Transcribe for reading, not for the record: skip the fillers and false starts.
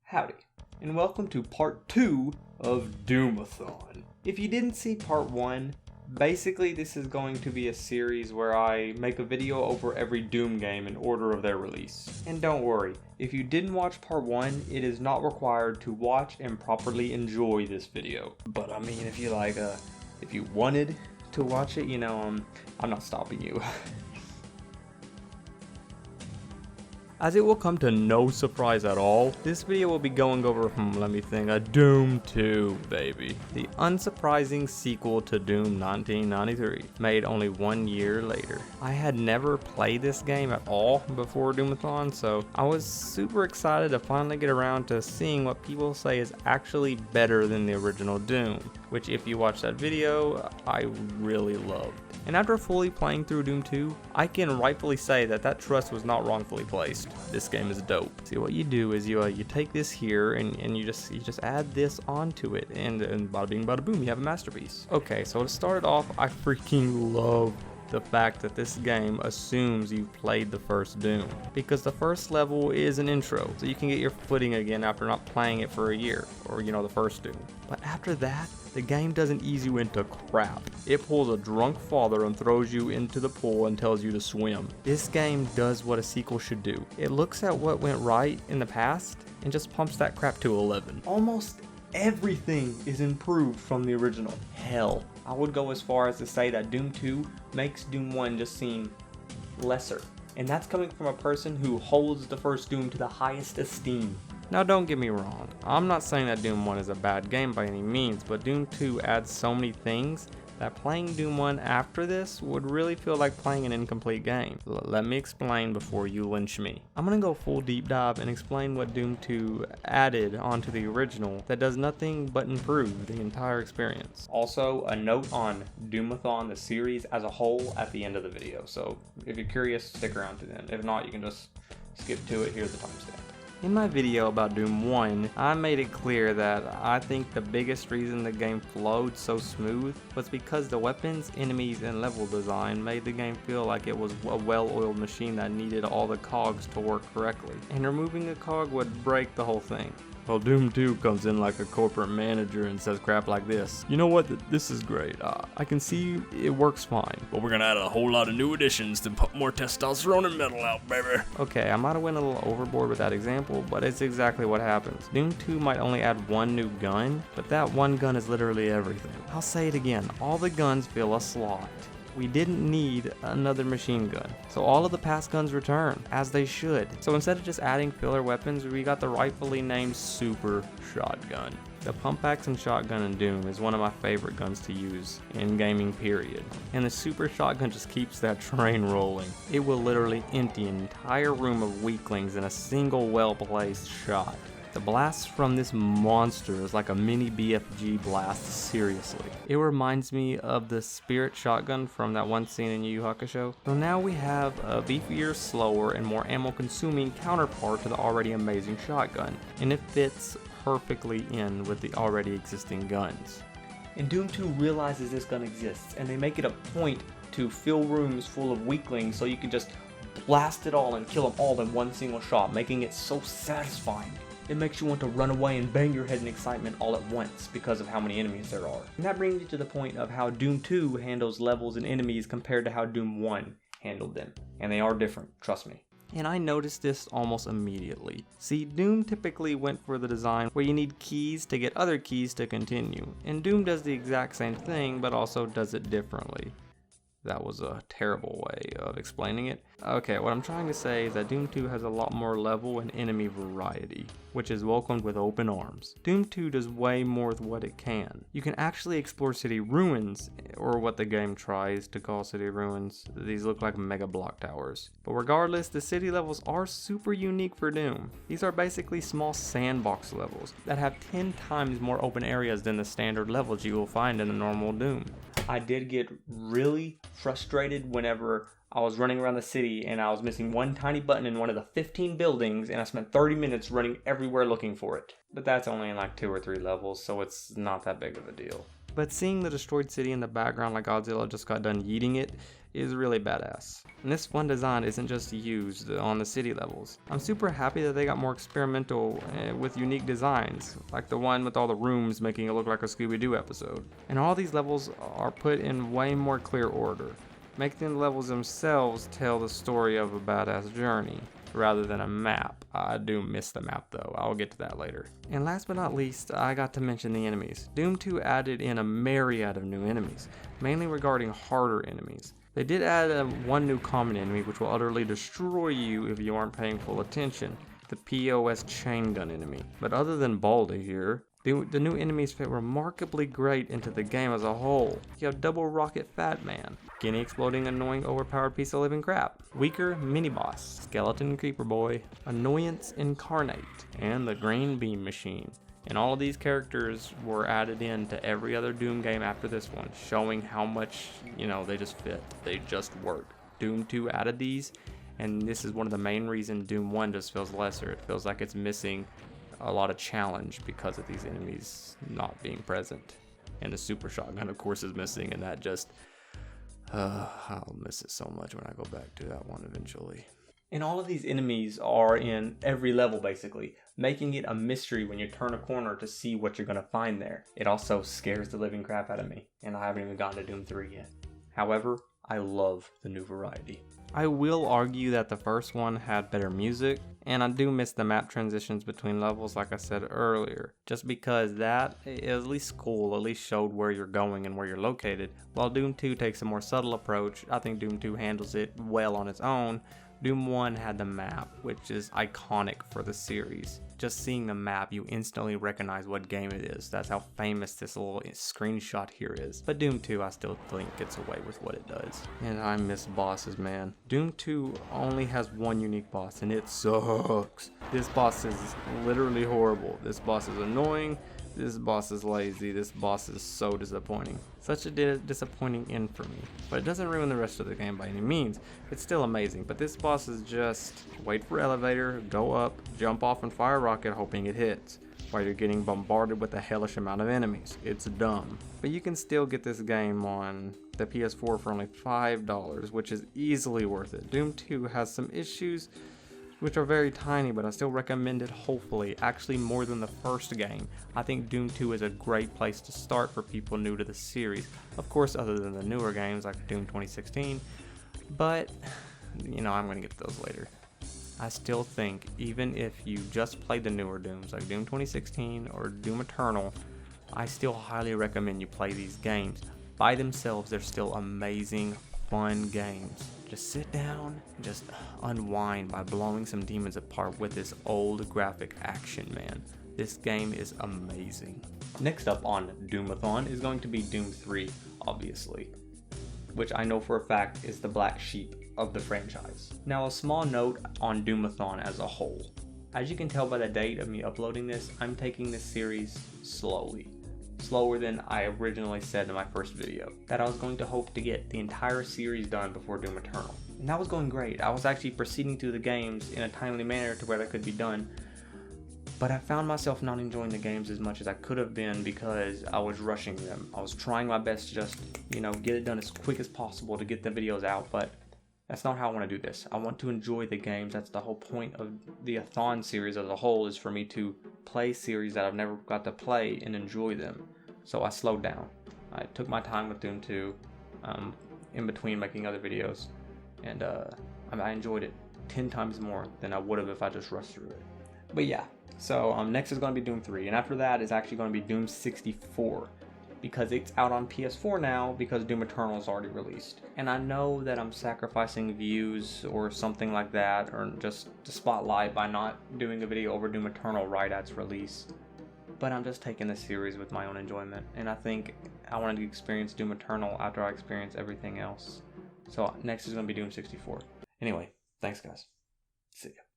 Howdy, and welcome to part 2 of Doom-Athon. If you didn't see part 1, basically this is going to be a series where I make a video over every Doom game in order of their release. And don't worry, if you didn't watch part 1, it is not required to watch and properly enjoy this video. But I mean, if you wanted to watch it, I'm not stopping you. As it will come to no surprise at all, this video will be going over, a Doom 2, baby. The unsurprising sequel to Doom 1993, made only 1 year later. I had never played this game at all before Doom-Athon, so I was super excited to finally get around to seeing what people say is actually better than the original Doom, which if you watch that video, I really loved. And after fully playing through Doom 2, I can rightfully say that trust was not wrongfully placed. This game is dope. See, what you do is you take this here and you just add this onto it, and bada bing bada boom, you have a masterpiece. Okay, so to start it off, I freaking love the fact that this game assumes you've played the first Doom, because the first level is an intro, so you can get your footing again after not playing it for a year, or the first Doom. But after that, the game doesn't ease you into crap. It pulls a drunk father and throws you into the pool and tells you to swim. This game does what a sequel should do. It looks at what went right in the past and just pumps that crap to 11. Almost everything is improved from the original. Hell, I would go as far as to say that Doom 2 makes Doom 1 just seem lesser. And that's coming from a person who holds the first Doom to the highest esteem. Now don't get me wrong, I'm not saying that Doom 1 is a bad game by any means, but Doom 2 adds so many things that playing Doom 1 after this would really feel like playing an incomplete game. Let me explain before you lynch me. I'm gonna go full deep dive and explain what Doom 2 added onto the original that does nothing but improve the entire experience. Also, a note on Doom-Athon, the series as a whole, at the end of the video, so if you're curious, stick around to the end. If not, you can just skip to it. Here's the timestamp. In my video about Doom 1, I made it clear that I think the biggest reason the game flowed so smooth was because the weapons, enemies, and level design made the game feel like it was a well-oiled machine that needed all the cogs to work correctly, and removing a cog would break the whole thing. Well, Doom 2 comes in like a corporate manager and says crap like this. You know what, this is great. I can see it works fine. But we're gonna add a whole lot of new additions to put more testosterone and metal out, baby. Okay, I might have went a little overboard with that example, but it's exactly what happens. Doom 2 might only add one new gun, but that one gun is literally everything. I'll say it again, all the guns fill a slot. We didn't need another machine gun, so all of the past guns return, as they should. So instead of just adding filler weapons, we got the rightfully named Super Shotgun. The pump action shotgun in Doom is one of my favorite guns to use in gaming, period. And the Super Shotgun just keeps that train rolling. It will literally empty an entire room of weaklings in a single well-placed shot. The blast from this monster is like a mini BFG blast, seriously. It reminds me of the Spirit shotgun from that one scene in Yu Yu Hakusho. So now we have a beefier, slower, and more ammo consuming counterpart to the already amazing shotgun, and it fits perfectly in with the already existing guns. And Doom 2 realizes this gun exists, and they make it a point to fill rooms full of weaklings so you can just blast it all and kill them all in one single shot, making it so satisfying. It makes you want to run away and bang your head in excitement all at once because of how many enemies there are. And that brings you to the point of how Doom 2 handles levels and enemies compared to how Doom 1 handled them. And they are different, trust me. And I noticed this almost immediately. See, Doom typically went for the design where you need keys to get other keys to continue. And Doom does the exact same thing, but also does it differently. That was a terrible way of explaining it. Okay, what I'm trying to say is that Doom 2 has a lot more level and enemy variety, which is welcomed with open arms. Doom 2 does way more with what it can. You can actually explore city ruins, or what the game tries to call city ruins. These look like mega block towers. But regardless, the city levels are super unique for Doom. These are basically small sandbox levels that have 10 times more open areas than the standard levels you will find in a normal Doom. I did get really frustrated whenever I was running around the city and I was missing one tiny button in one of the 15 buildings, and I spent 30 minutes running everywhere looking for it. But that's only in like 2 or 3 levels, so it's not that big of a deal. but seeing the destroyed city in the background like Godzilla just got done yeeting it is really badass. And this fun design isn't just used on the city levels. I'm super happy that they got more experimental with unique designs, like the one with all the rooms making it look like a Scooby-Doo episode. And all these levels are put in way more clear order, making the levels themselves tell the story of a badass journey, rather than a map. I do miss the map though, I'll get to that later. And last but not least, I got to mention the enemies. Doom 2 added in a myriad of new enemies, mainly regarding harder enemies. They did add one new common enemy which will utterly destroy you if you aren't paying full attention, the POS chain gun enemy. But other than Baldy here, the new enemies fit remarkably great into the game as a whole. You have Double Rocket Fat Man, Guinea exploding annoying overpowered piece of living crap, Weaker Mini Boss, Skeleton Creeper Boy, Annoyance Incarnate, and the Green Beam Machine. And all of these characters were added in to every other Doom game after this one, showing how much, they just fit. They just work. Doom 2 added these, and this is one of the main reasons Doom 1 just feels lesser. It feels like it's missing a lot of challenge because of these enemies not being present. And the super shotgun of course is missing, and that just I'll miss it so much when I go back to that one eventually. And all of these enemies are in every level basically, making it a mystery when you turn a corner to see what you're gonna find there. It also scares the living crap out of me, and I haven't even gotten to Doom 3 yet. However, I love the new variety. I will argue that the first one had better music, and I do miss the map transitions between levels like I said earlier, just because that is at least cool, at least showed where you're going and where you're located. While Doom 2 takes a more subtle approach, I think Doom 2 handles it well on its own. Doom 1 had the map, which is iconic for the series. Just seeing the map, you instantly recognize what game it is. That's how famous this little screenshot here is. But Doom 2, I still think gets away with what it does. And I miss bosses, man. Doom 2 only has one unique boss, and it sucks. This boss is literally horrible. This boss is annoying. This boss is lazy. This boss is so disappointing. Such a disappointing end for me. But it doesn't ruin the rest of the game by any means. It's still amazing, but this boss is just wait for elevator, go up, jump off and fire a rocket hoping it hits, while you're getting bombarded with a hellish amount of enemies. It's dumb. But you can still get this game on the PS4 for only $5, which is easily worth it. Doom 2 has some issues which are very tiny, but I still recommend it hopefully, actually more than the first game. I think Doom 2 is a great place to start for people new to the series. Of course, other than the newer games like Doom 2016, but, I'm gonna get to those later. I still think, even if you just played the newer Dooms like Doom 2016 or Doom Eternal, I still highly recommend you play these games. By themselves, they're still amazing, fun games. Just sit down and just unwind by blowing some demons apart with this old graphic action, man. This game is amazing. Next up on Doom-Athon is going to be Doom 3, obviously, which I know for a fact is the black sheep of the franchise. Now, a small note on Doom-Athon as a whole. As you can tell by the date of me uploading this, I'm taking this series slowly. Slower than I originally said in my first video, that I was going to hope to get the entire series done before Doom Eternal. And that was going great. I was actually proceeding through the games in a timely manner to where that could be done. But I found myself not enjoying the games as much as I could have been because I was rushing them. I was trying my best to just, get it done as quick as possible to get the videos out, but that's not how I want to do this. I want to enjoy the games. That's the whole point of the Athon series as a whole, is for me to play series that I've never got to play and enjoy them. So I slowed down. I took my time with Doom 2 in between making other videos, and I enjoyed it 10 times more than I would have if I just rushed through it. But yeah, so next is going to be Doom 3, and after that is actually going to be Doom 64. Because it's out on PS4 now because Doom Eternal is already released. And I know that I'm sacrificing views or something like that, or just the spotlight by not doing a video over Doom Eternal right at its release. But I'm just taking the series with my own enjoyment, and I think I wanted to experience Doom Eternal after I experience everything else. So next is going to be Doom 64. Anyway, thanks guys. See ya.